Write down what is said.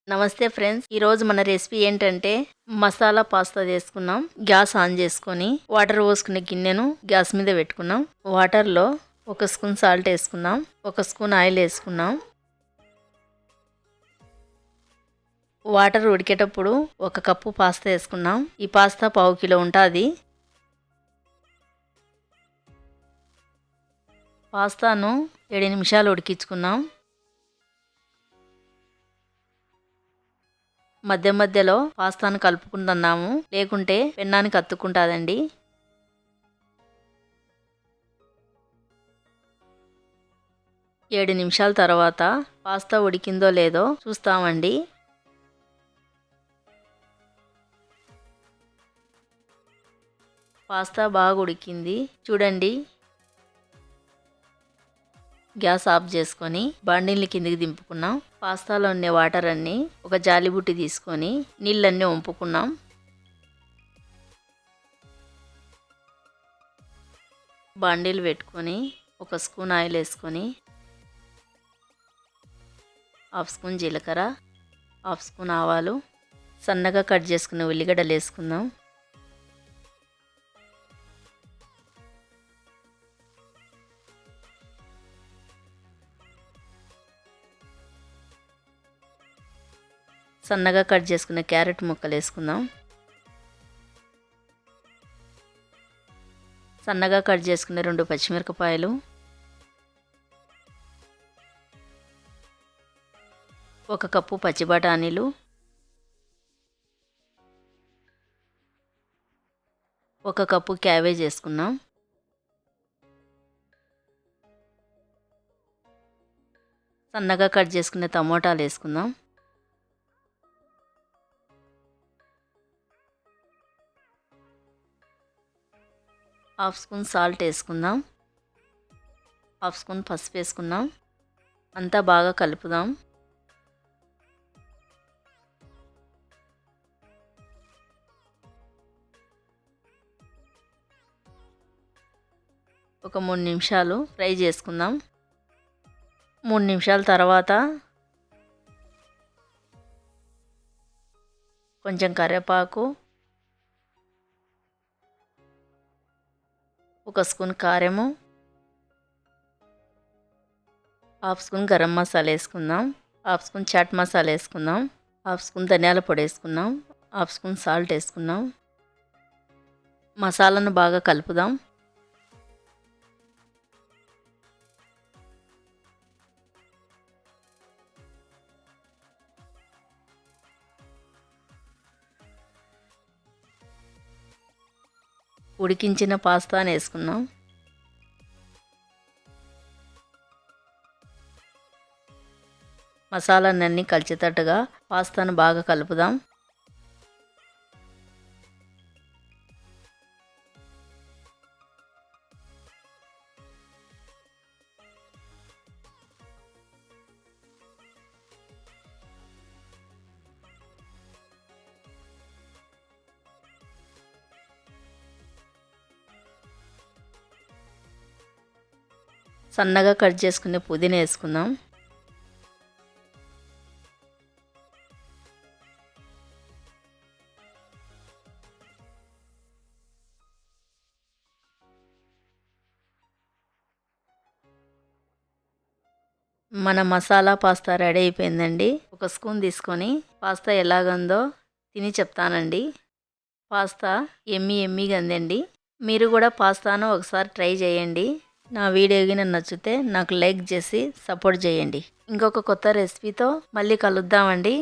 నమస్తే ఫ్రెండ్స్, ఈ రోజు మన రెసిపీ ఏంటంటే మసాలా పాస్తా చేసుకున్నాం. గ్యాస్ ఆన్ చేసుకొని వాటర్ పోసుకునే గిన్నెను గ్యాస్ మీద పెట్టుకున్నాం. వాటర్లో 1 స్పూన్ సాల్ట్ వేసుకున్నాం, 1 స్పూన్ ఆయిల్ వేసుకున్నాం. వాటర్ ఉడికేటప్పుడు 1 కప్పు పాస్తా వేసుకున్నాం. ఈ పాస్తా 1/2 కిలో ఉంటుంది. పాస్తాను 7 నిమిషాలు ఉడికించుకున్నాం. మధ్య మధ్యలో పాస్తాను కలుపుకుంటున్నాము, లేకుంటే పెన్నానికి అతుక్కుంటుందండి. ఏడు నిమిషాల తర్వాత పాస్తా ఉడికిందో లేదో చూస్తామండి. పాస్తా బాగా ఉడికింది చూడండి. గ్యాస్ ఆఫ్ చేసుకొని బండిల్ని కిందికి దింపుకున్నాం. పాస్తాలో ఉండే వాటర్ అన్నీ ఒక జాలిబుట్టి తీసుకొని నీళ్ళన్నీ వంపుకున్నాం. బండిలు పెట్టుకొని 1 స్పూన్ ఆయిల్ వేసుకొని 1/2 స్పూన్ జీలకర్ర, 1/2 స్పూన్ ఆవాలు, సన్నగా కట్ చేసుకున్న ఉల్లిగడ్డలు వేసుకుందాం. సన్నగా కట్ చేసుకున్న క్యారెట్ ముక్కలు వేసుకుందాం. సన్నగా కట్ చేసుకున్న 2 పచ్చిమిరపకాయలు, 1 కప్పు పచ్చి బఠానీలు, 1 కప్పు క్యాబేజ్ వేసుకున్నాం. సన్నగా కట్ చేసుకున్న టమోటాలు వేసుకుందాం. 1/2 స్పూన్ సాల్ట్ వేసుకుందాం. 1/2 స్పూన్ పసుపు వేసుకుందాం. అంతా బాగా కలుపుదాం. ఒక 3 నిమిషాలు ఫ్రై చేసుకుందాం. 3 నిమిషాల తర్వాత కొంచెం కరివేపాకు, 1 స్పూన్ కారము, 1/2 స్పూన్ గరం మసాలా వేసుకుందాం. 1/2 స్పూన్ చాట్ మసాలా వేసుకుందాం. 1/2 స్పూన్ ధనియాల పొడి వేసుకుందాం. 1/2 స్పూన్ సాల్ట్ వేసుకుందాం. మసాలాను బాగా కలుపుదాం. ఉడికించిన పాస్తాను వేసుకుందాం. మసాలాలన్నీ కలిసేటట్టుగా పాస్తాను బాగా కలుపుదాం. సన్నగా కట్ చేసుకునే పుదీనా వేసుకుందాం. మన మసాలా పాస్తా రెడీ అయిపోయిందండి. 1 స్పూన్ తీసుకొని పాస్తా ఎలాగుందో తిని చెప్తానండి. పాస్తా ఎమ్మీగా ఉందండి. మీరు కూడా పాస్తాను ఒకసారి ట్రై చేయండి. నా వీడియో గిన నచ్చితే నాకు లైక్ చేసి సపోర్ట్ చేయండి. ఇంకొక కొత్త రెసిపీతో మళ్ళీ కలుద్దామండి.